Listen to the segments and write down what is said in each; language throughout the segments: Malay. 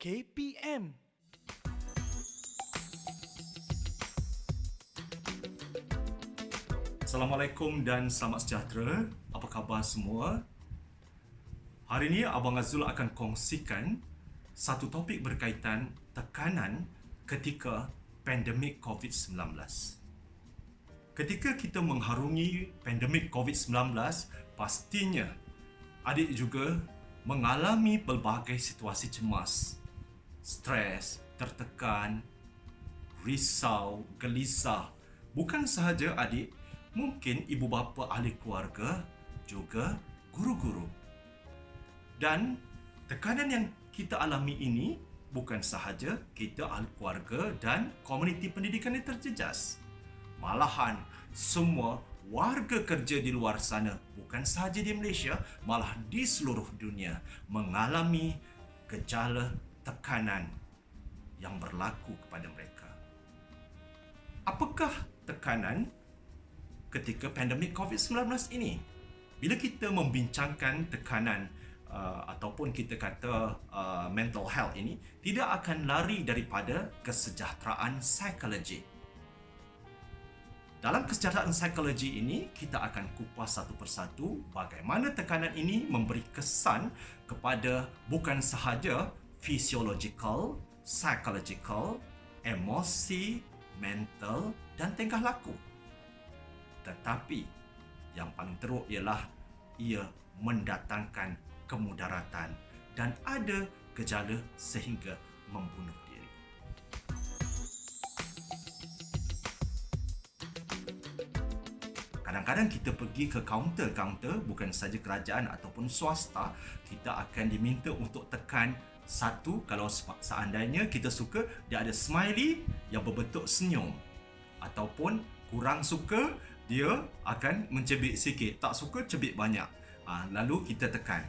KPM. Assalamualaikum dan selamat sejahtera. Apa khabar semua? Hari ini Abang Azul akan kongsikan satu topik berkaitan tekanan ketika pandemik COVID-19. Ketika kita mengharungi pandemik COVID-19, pastinya adik juga mengalami pelbagai situasi cemas, stres, tertekan, risau, gelisah. Bukan sahaja adik, mungkin ibu bapa ahli keluarga, juga guru-guru. Dan tekanan yang kita alami ini bukan sahaja kita ahli keluarga dan komuniti pendidikan yang terjejas. Malahan semua warga kerja di luar sana, bukan sahaja di Malaysia, malah di seluruh dunia mengalami gejala tekanan yang berlaku kepada mereka. Apakah tekanan ketika pandemik COVID-19 ini? Bila kita membincangkan tekanan ataupun kita kata mental health ini, tidak akan lari daripada kesejahteraan psikologi. Dalam kesejahteraan psikologi ini, kita akan kupas satu persatu bagaimana tekanan ini memberi kesan kepada bukan sahaja physiological, psychological, emosi, mental dan tingkah laku. Tetapi yang paling teruk ialah ia mendatangkan kemudaratan dan ada gejala sehingga membunuh diri. Kadang-kadang kita pergi ke kaunter-kaunter, bukan saja kerajaan ataupun swasta, kita akan diminta untuk tekan satu. Kalau seandainya kita suka, dia ada smiley yang berbentuk senyum. Ataupun kurang suka, dia akan mencebik sikit. Tak suka, cebik banyak. Lalu kita tekan.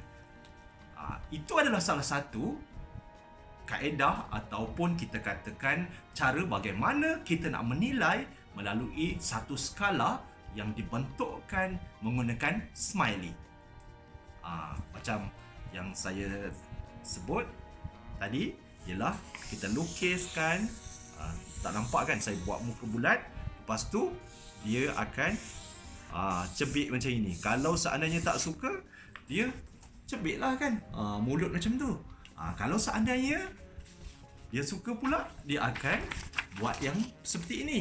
Itu adalah salah satu kaedah ataupun kita katakan cara bagaimana kita nak menilai melalui satu skala yang dibentukkan menggunakan smiley. Macam yang saya sebut tadi, ialah kita lukiskan, tak nampak kan saya buat muka bulat, lepas tu dia akan cebik macam ini. Kalau seandainya tak suka, dia cebiklah kan, mulut macam tu. Kalau seandainya dia suka pula, dia akan buat yang seperti ini.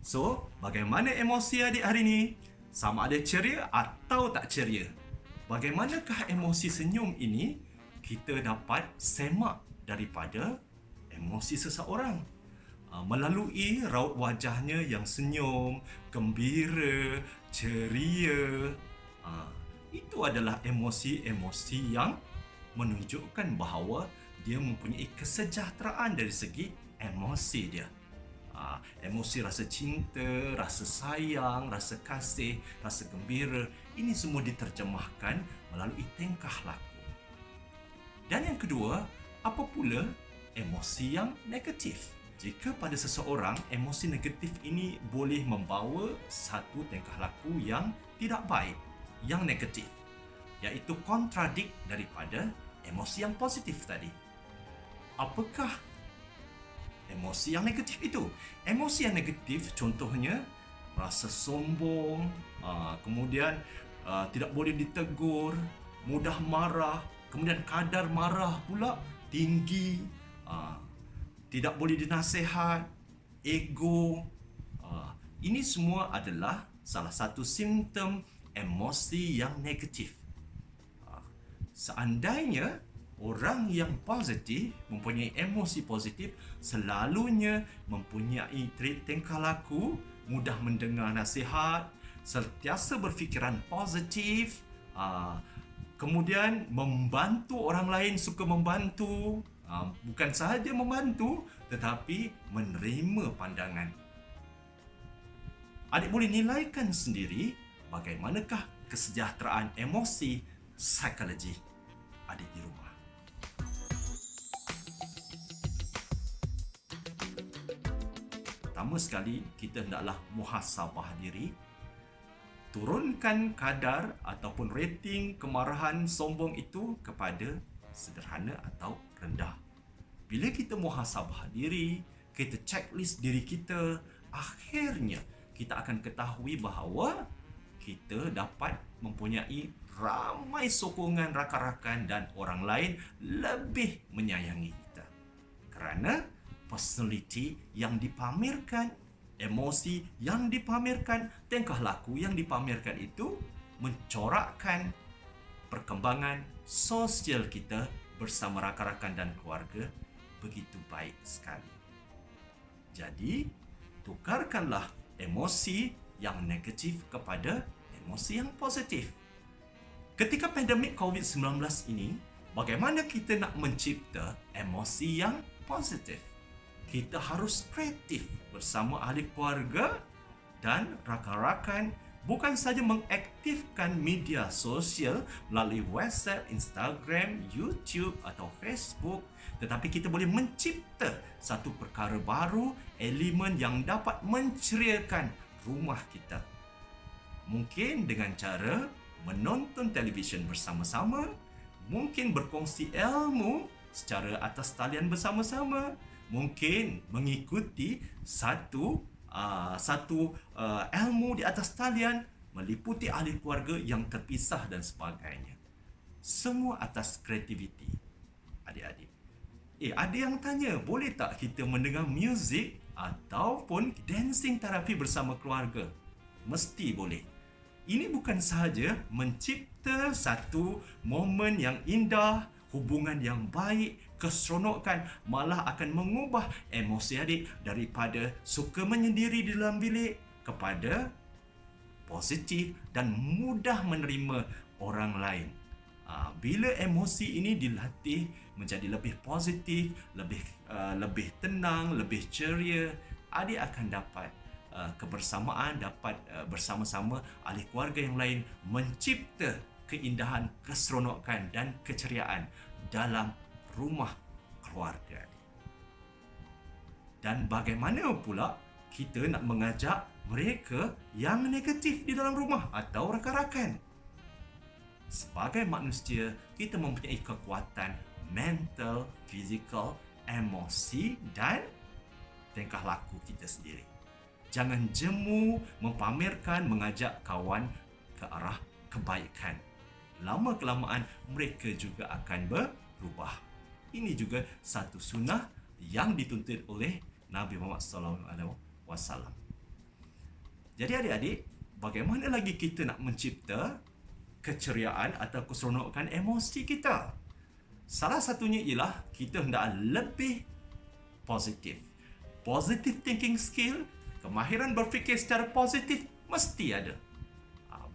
So, bagaimana emosi adik hari ini? Sama ada ceria atau tak ceria? Bagaimanakah emosi senyum ini kita dapat semak daripada emosi seseorang? Melalui raut wajahnya yang senyum, gembira, ceria. Itu adalah emosi-emosi yang menunjukkan bahawa dia mempunyai kesejahteraan dari segi emosi dia. Emosi rasa cinta, rasa sayang, rasa kasih, rasa gembira, ini semua diterjemahkan melalui tingkah laku. Dan yang kedua, apa pula emosi yang negatif? Jika pada seseorang, emosi negatif ini boleh membawa satu tingkah laku yang tidak baik, yang negatif, iaitu kontradik daripada emosi yang positif tadi. Apakah emosi yang negatif itu? Emosi yang negatif contohnya rasa sombong, kemudian tidak boleh ditegur, mudah marah, kemudian kadar marah pula tinggi, tidak boleh dinasihat, ego. Ini semua adalah salah satu simptom emosi yang negatif. Seandainya orang yang positif, mempunyai emosi positif, selalunya mempunyai trait tingkah laku, mudah mendengar nasihat, sentiasa berfikiran positif, kemudian membantu orang lain, suka membantu, bukan sahaja membantu tetapi menerima pandangan. Adik boleh nilaikan sendiri bagaimanakah kesejahteraan emosi psikologi adik di rumah. Pertama sekali, kita hendaklah muhasabah diri. Turunkan kadar ataupun rating kemarahan sombong itu kepada sederhana atau rendah. Bila kita muhasabah diri, kita checklist diri kita, akhirnya kita akan ketahui bahawa kita dapat mempunyai ramai sokongan rakan-rakan dan orang lain lebih menyayangi kita. Kerana personality yang dipamerkan, emosi yang dipamerkan, tingkah laku yang dipamerkan itu mencorakkan perkembangan sosial kita bersama rakan-rakan dan keluarga begitu baik sekali. Jadi, tukarkanlah emosi yang negatif kepada emosi yang positif. Ketika pandemik COVID-19 ini, bagaimana kita nak mencipta emosi yang positif? Kita harus kreatif bersama ahli keluarga dan rakan-rakan, bukan saja mengaktifkan media sosial melalui WhatsApp, Instagram, YouTube atau Facebook, tetapi kita boleh mencipta satu perkara baru, elemen yang dapat menceriakan rumah kita. Mungkin dengan cara menonton televisyen bersama-sama, mungkin berkongsi ilmu secara atas talian bersama-sama, mungkin mengikuti satu ilmu di atas talian, meliputi ahli keluarga yang terpisah dan sebagainya. Semua atas kreativiti, adik-adik. Ada yang tanya, boleh tak kita mendengar muzik ataupun dancing terapi bersama keluarga? Mesti boleh. Ini bukan sahaja mencipta satu momen yang indah, hubungan yang baik, keseronokan, malah akan mengubah emosi adik daripada suka menyendiri di dalam bilik kepada positif dan mudah menerima orang lain. Bila emosi ini dilatih menjadi lebih positif, lebih tenang, lebih ceria, adik akan dapat kebersamaan, dapat bersama-sama ahli keluarga yang lain mencipta keindahan, keseronokan dan keceriaan dalam rumah keluarga. Dan bagaimana pula kita nak mengajak mereka yang negatif di dalam rumah atau rakan-rakan? Sebagai manusia, kita mempunyai kekuatan mental, fizikal, emosi dan tingkah laku kita sendiri. Jangan jemu mempamerkan, mengajak kawan ke arah kebaikan. Lama-kelamaan mereka juga akan berubah. Ini juga satu sunnah yang dituntut oleh Nabi Muhammad SAW. Jadi adik-adik, bagaimana lagi kita nak mencipta keceriaan atau keseronokan emosi kita? Salah satunya ialah kita hendak lebih positif. Positive thinking skill, kemahiran berfikir secara positif mesti ada.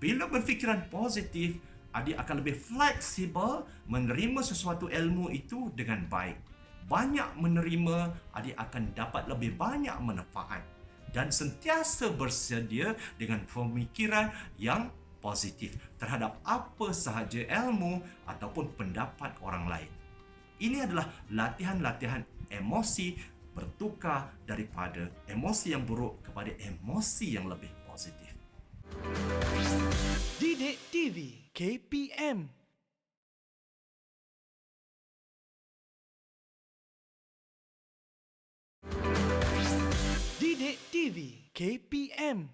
Bila berfikiran positif, adik akan lebih fleksibel menerima sesuatu ilmu itu dengan baik. Banyak menerima, adik akan dapat lebih banyak manfaat dan sentiasa bersedia dengan pemikiran yang positif terhadap apa sahaja ilmu ataupun pendapat orang lain. Ini adalah latihan-latihan emosi bertukar daripada emosi yang buruk kepada emosi yang lebih positif. Didik TV KPM. Didik TV KPM.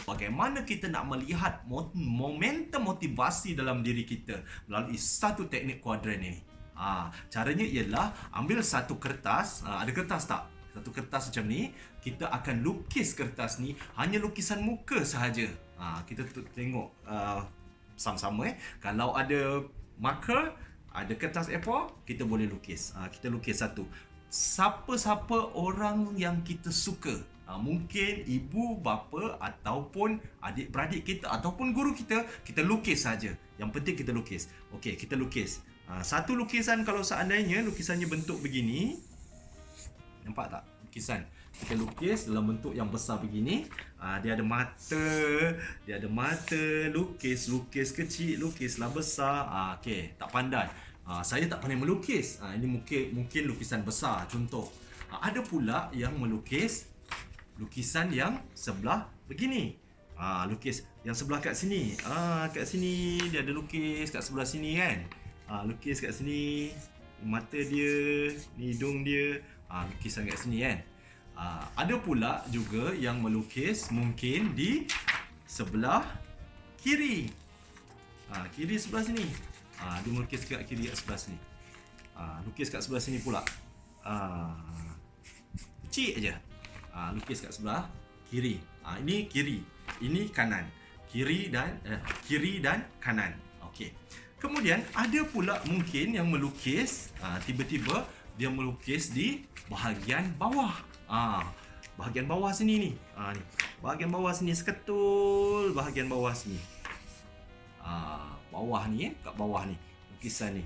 Bagaimana kita nak melihat momentum motivasi dalam diri kita melalui satu teknik kuadran ini? Caranya ialah ambil satu kertas, ada kertas tak? Satu kertas macam ni, kita akan lukis kertas ni hanya lukisan muka sahaja. Kita tengok sama-sama. Kalau ada marker, ada kertas A4, kita boleh lukis. Kita lukis satu. Siapa-siapa orang yang kita suka. Mungkin ibu, bapa ataupun adik-beradik kita ataupun guru kita, kita lukis saja. Yang penting kita lukis. Okey, kita lukis. Satu lukisan kalau seandainya lukisannya bentuk begini. Nampak tak? Lukisan. Kita lukis dalam bentuk yang besar begini. Dia ada mata, lukis kecil, lukislah besar. Okey, tak pandai. Saya tak pandai melukis. Ini mungkin lukisan besar contoh. Ada pula yang melukis lukisan yang sebelah begini. Lukis yang sebelah kat sini. Kat sini dia ada lukis kat sebelah sini kan. Lukis kat sini. Mata dia, ni hidung dia. Lukisan kat sini kan. Ada pula juga yang melukis mungkin di sebelah kiri. Kiri sebelah sini. Dia melukis kat kiri kat sebelah sini. Lukis kat sebelah sini pula. Kecil aja. Lukis kat sebelah kiri. Ini kiri. Ini kanan. Kiri dan kanan. Okey. Kemudian ada pula mungkin yang melukis tiba-tiba dia melukis di bahagian bawah. Bahagian bawah sini ni. Ni. Bahagian bawah sini seketul bahagian bawah sini. Bawah ni kat bawah ni lukisan ni.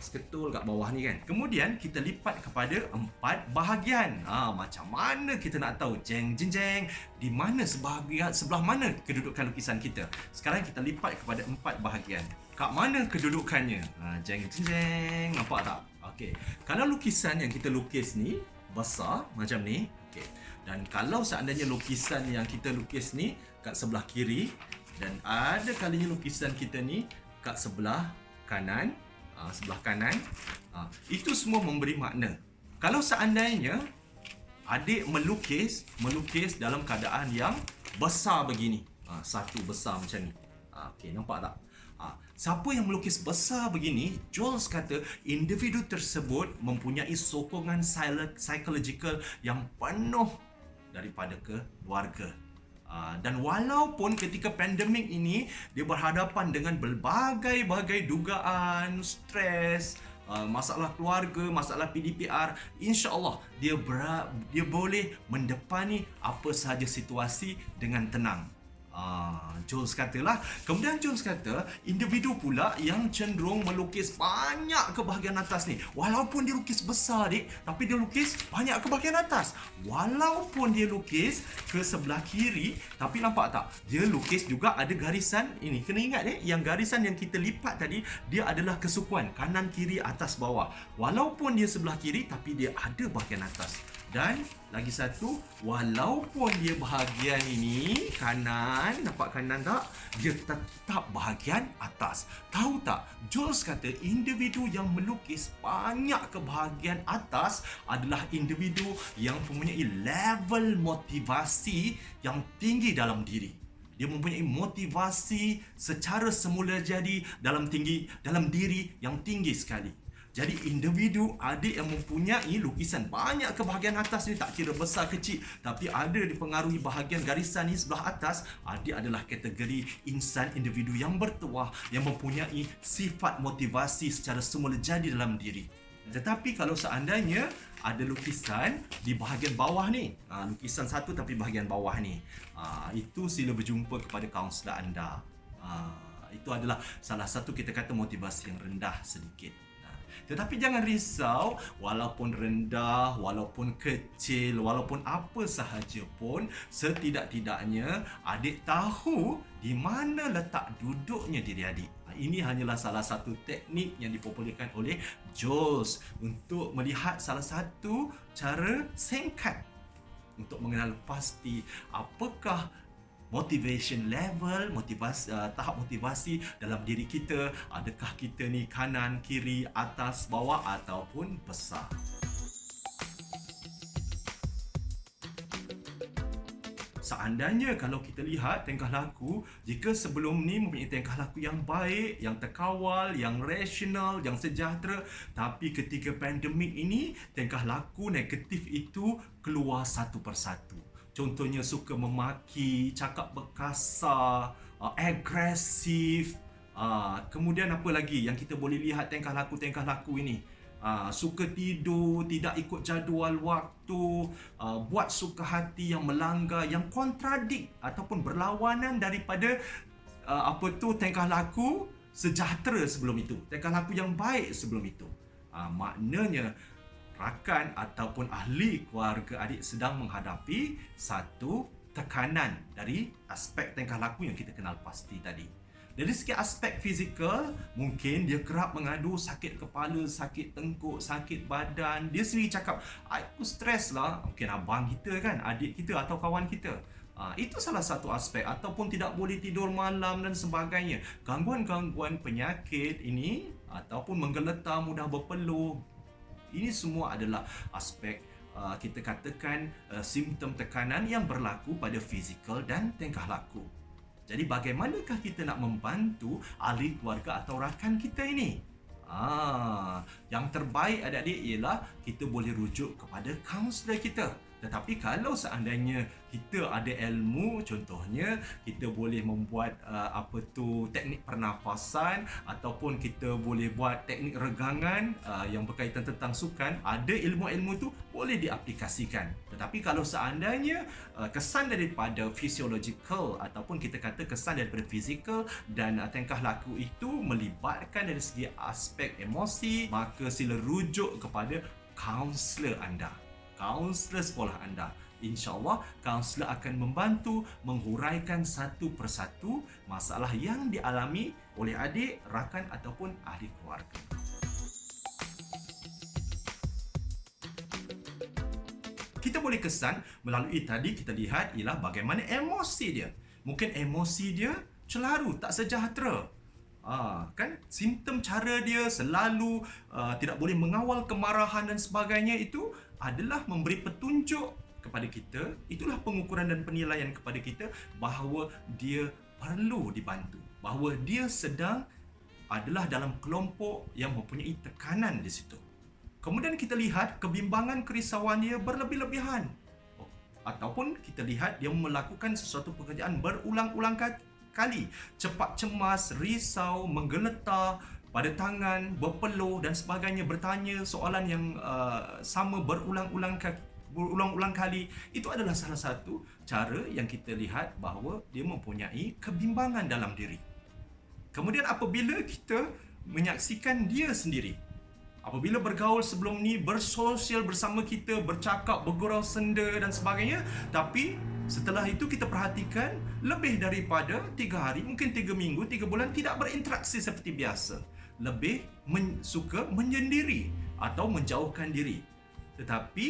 Seketul kat bawah ni kan. Kemudian kita lipat kepada 4 bahagian. Macam mana kita nak tahu jeng jeng jeng di mana sebelah mana kedudukan lukisan kita. Sekarang kita lipat kepada 4 bahagian. Kat mana kedudukannya? Jeng jeng jeng. Nampak tak? Okey. Kalau lukisan yang kita lukis ni besar macam ni, okey. Dan kalau seandainya lukisan yang kita lukis ni kat sebelah kiri dan ada kalinya lukisan kita ni kat sebelah kanan, itu semua memberi makna. Kalau seandainya adik melukis dalam keadaan yang besar begini, satu besar macam ni. Okey, nampak tak? Siapa yang melukis besar begini, Jules kata individu tersebut mempunyai sokongan psychological yang penuh daripada keluarga. Dan walaupun ketika pandemik ini dia berhadapan dengan berbagai dugaan, stres, masalah keluarga, masalah PDPR, insya-Allah dia boleh mendepani apa sahaja situasi dengan tenang. Jules katalah. Kemudian Jules kata individu pula yang cenderung melukis banyak ke bahagian atas ni. Walaupun dia lukis besar tapi dia lukis banyak ke bahagian atas. Walaupun dia lukis ke sebelah kiri, tapi nampak tak? Dia lukis juga ada garisan ini. Kena ingat yang garisan yang kita lipat tadi, dia adalah kesukuan kanan, kiri, atas, bawah. Walaupun dia sebelah kiri, tapi dia ada bahagian atas. Dan lagi satu, walaupun dia bahagian ini kanan, nampak kanan tak? Dia tetap bahagian atas. Tahu tak? Jules kata individu yang melukis banyak ke bahagian atas adalah individu yang mempunyai level motivasi yang tinggi dalam diri. Dia mempunyai motivasi secara semula jadi dalam diri yang tinggi sekali. Jadi individu adik yang mempunyai lukisan banyak ke bahagian atas ni, tak kira besar kecil, tapi ada dipengaruhi bahagian garisan ni sebelah atas, adik adalah kategori insan individu yang bertuah, yang mempunyai sifat motivasi secara semula jadi dalam diri. Tetapi kalau seandainya ada lukisan di bahagian bawah ni, lukisan satu tapi bahagian bawah ni, itu sila berjumpa kepada kaunselor anda. Itu adalah salah satu kita kata motivasi yang rendah sedikit. Tetapi jangan risau, walaupun rendah, walaupun kecil, walaupun apa sahaja pun, setidak-tidaknya adik tahu di mana letak duduknya diri adik. Ini hanyalah salah satu teknik yang dipopularkan oleh Jules untuk melihat salah satu cara singkat untuk mengenal pasti apakah motivation level, tahap motivasi dalam diri kita. Adakah kita ni kanan, kiri, atas, bawah ataupun besar. Seandainya kalau kita lihat tingkah laku, jika sebelum ni mempunyai tingkah laku yang baik, yang terkawal, yang rasional, yang sejahtera, tapi ketika pandemik ini, tingkah laku negatif itu keluar satu persatu. Contohnya suka memaki, cakap berkasar, agresif. Kemudian apa lagi yang kita boleh lihat tingkah laku ini? Suka tidur, tidak ikut jadual waktu, buat suka hati yang melanggar, yang kontradik ataupun berlawanan daripada tingkah laku sejahtera sebelum itu, tingkah laku yang baik sebelum itu. Maknanya rakan ataupun ahli keluarga adik sedang menghadapi satu tekanan dari aspek tingkah laku yang kita kenal pasti tadi. Dari segi aspek fizikal, mungkin dia kerap mengadu sakit kepala, sakit tengkuk, sakit badan. Dia sendiri cakap, aku stres lah. Mungkin abang kita kan, adik kita atau kawan kita. Itu salah satu aspek, ataupun tidak boleh tidur malam dan sebagainya. Gangguan-gangguan penyakit ini ataupun menggeletar, mudah berpeluh, ini semua adalah aspek kita katakan simptom tekanan yang berlaku pada fizikal dan tingkah laku. Jadi bagaimanakah kita nak membantu ahli keluarga atau rakan kita ini? Yang terbaik adik-adik ialah kita boleh rujuk kepada kaunselor kita. Tetapi kalau seandainya kita ada ilmu, contohnya kita boleh membuat teknik pernafasan, ataupun kita boleh buat teknik regangan yang berkaitan tentang sukan, ada ilmu-ilmu tu boleh diaplikasikan. Tetapi kalau seandainya kesan daripada physiological ataupun kita kata kesan daripada fizikal dan tingkah laku itu melibatkan dari segi aspek emosi, maka sila rujuk kepada kaunselor anda, kaunselor sekolah anda. InsyaAllah, kaunselor akan membantu menghuraikan satu persatu masalah yang dialami oleh adik, rakan ataupun ahli keluarga. Kita boleh kesan melalui tadi kita lihat ialah bagaimana emosi dia. Mungkin emosi dia celaru, tak sejahtera. Kan simptom cara dia selalu tidak boleh mengawal kemarahan dan sebagainya, itu adalah memberi petunjuk kepada kita. Itulah pengukuran dan penilaian kepada kita bahawa dia perlu dibantu, bahawa dia sedang adalah dalam kelompok yang mempunyai tekanan di situ. Kemudian kita lihat kebimbangan, kerisauan dia berlebih-lebihan, ataupun kita lihat dia melakukan sesuatu pekerjaan berulang-ulang kali, cepat cemas, risau, menggeletar pada tangan, berpeluh dan sebagainya, bertanya soalan yang sama berulang-ulang kali. Itu adalah salah satu cara yang kita lihat bahawa dia mempunyai kebimbangan dalam diri. Kemudian apabila kita menyaksikan dia sendiri, apabila bergaul sebelum ni, bersosial bersama kita, bercakap, bergurau senda dan sebagainya, tapi setelah itu kita perhatikan lebih daripada 3 hari, mungkin 3 minggu, 3 bulan tidak berinteraksi seperti biasa. Lebih suka menyendiri atau menjauhkan diri. Tetapi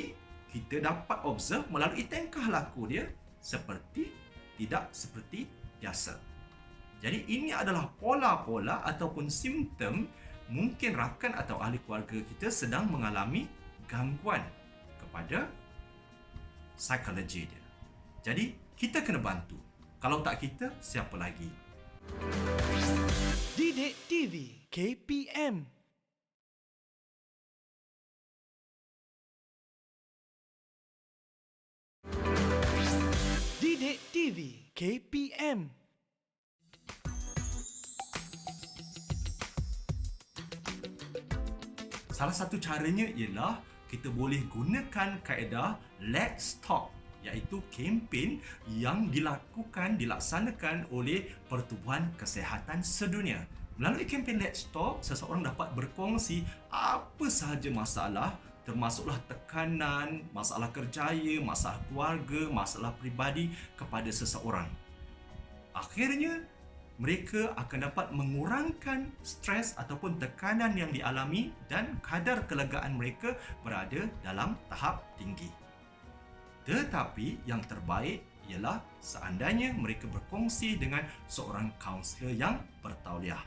kita dapat observe melalui tingkah laku dia tidak seperti biasa. Jadi ini adalah pola-pola ataupun simptom mungkin rakan atau ahli keluarga kita sedang mengalami gangguan kepada psikologi dia. Jadi kita kena bantu. Kalau tak kita, siapa lagi? Didik TV KPM. Didik TV KPM. Salah satu caranya ialah kita boleh gunakan kaedah Let's Talk, iaitu kempen yang dilaksanakan oleh Pertubuhan Kesihatan Sedunia. Melalui kempen Let's Talk, seseorang dapat berkongsi apa sahaja masalah, termasuklah tekanan, masalah kerjaya, masalah keluarga, masalah peribadi kepada seseorang. Akhirnya, mereka akan dapat mengurangkan stres ataupun tekanan yang dialami dan kadar kelegaan mereka berada dalam tahap tinggi. Tetapi yang terbaik ialah seandainya mereka berkongsi dengan seorang kaunselor yang bertauliah.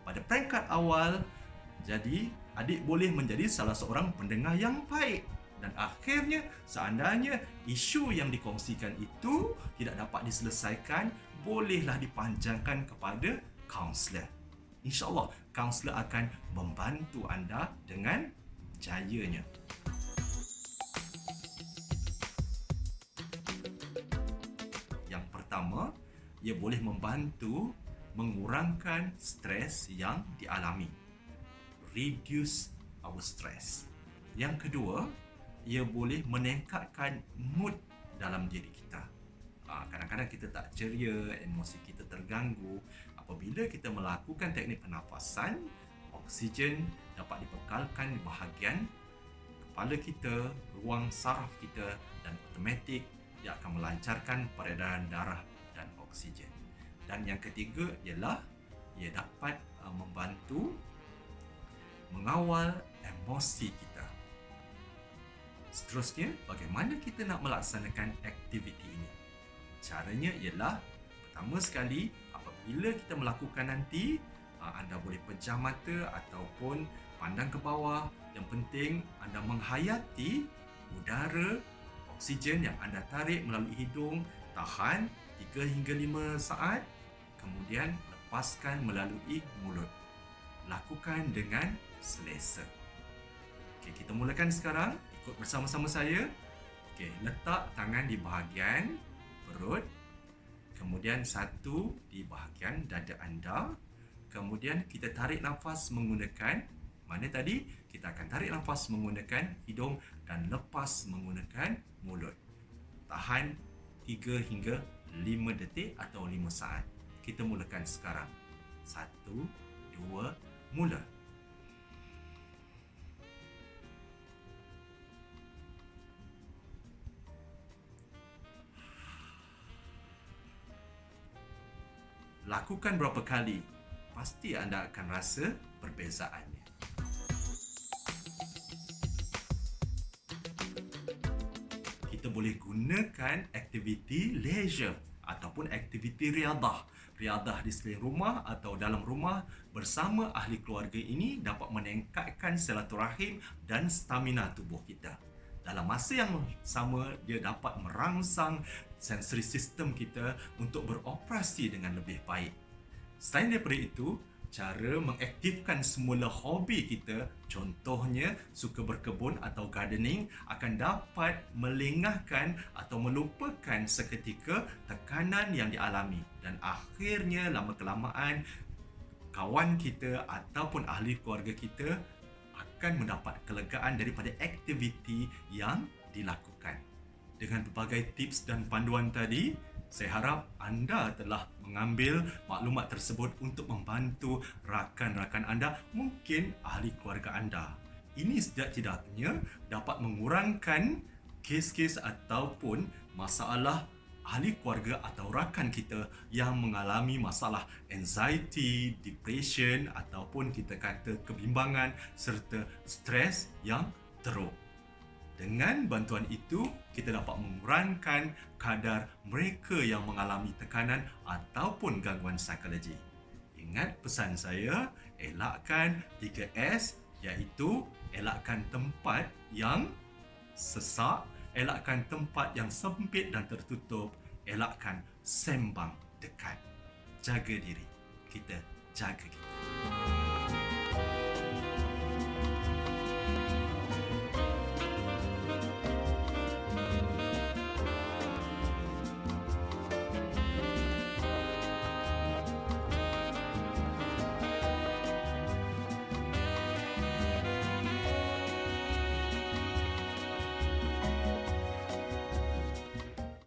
Pada peringkat awal, jadi adik boleh menjadi salah seorang pendengar yang baik. Dan akhirnya, seandainya isu yang dikongsikan itu tidak dapat diselesaikan, bolehlah dipanjangkan kepada kaunselor. InsyaAllah, kaunselor akan membantu anda dengan jayanya. Yang pertama, ia boleh membantu mengurangkan stres yang dialami. Reduce our stress. Yang kedua, ia boleh meningkatkan mood dalam diri kita. Kadang-kadang kita tak ceria, emosi kita terganggu. Apabila kita melakukan teknik pernafasan, oksigen dapat dibekalkan di bahagian kepala kita, ruang saraf kita, dan automatik dia akan melancarkan peredaran darah dan oksigen. Dan yang ketiga ialah ia dapat membantu mengawal emosi kita. Seterusnya, bagaimana kita nak melaksanakan aktiviti ini? Caranya ialah, pertama sekali, apabila kita melakukan nanti, anda boleh pejam mata ataupun pandang ke bawah. Yang penting anda menghayati udara, oksigen yang anda tarik melalui hidung, tahan 3 hingga 5 saat, kemudian lepaskan melalui mulut. Lakukan dengan selesa. Okey, kita mulakan sekarang. Ikut bersama-sama saya. Okey, letak tangan di bahagian perut, kemudian satu di bahagian dada anda. Kemudian kita tarik nafas menggunakan, mana tadi? Kita akan tarik nafas menggunakan hidung dan lepas menggunakan mulut. Tahan 3 hingga 5 detik atau 5 saat. Kita mulakan sekarang. 1, 2, mula. Lakukan berapa kali, pasti anda akan rasa perbezaannya. Kita boleh gunakan aktiviti leisure ataupun aktiviti riadah. Riadah di sekeliling rumah atau dalam rumah bersama ahli keluarga ini dapat meningkatkan silaturahim dan stamina tubuh kita. Dalam masa yang sama, dia dapat merangsang sensory system kita untuk beroperasi dengan lebih baik. Selain daripada itu, cara mengaktifkan semula hobi kita, contohnya suka berkebun atau gardening, akan dapat melengahkan atau melupakan seketika tekanan yang dialami. Dan akhirnya lama-kelamaan, kawan kita ataupun ahli keluarga kita akan mendapat kelegaan daripada aktiviti yang dilakukan. Dengan pelbagai tips dan panduan tadi, saya harap anda telah mengambil maklumat tersebut untuk membantu rakan-rakan anda, mungkin ahli keluarga anda. Ini setidak-tidaknya dapat mengurangkan kes-kes ataupun masalah ahli keluarga atau rakan kita yang mengalami masalah anxiety, depression ataupun kita kata kebimbangan serta stres yang teruk. Dengan bantuan itu, kita dapat mengurangkan kadar mereka yang mengalami tekanan ataupun gangguan psikologi. Ingat pesan saya, elakkan 3S, iaitu elakkan tempat yang sesak, elakkan tempat yang sempit dan tertutup, elakkan sembang dekat. Jaga diri. Kita jaga kita.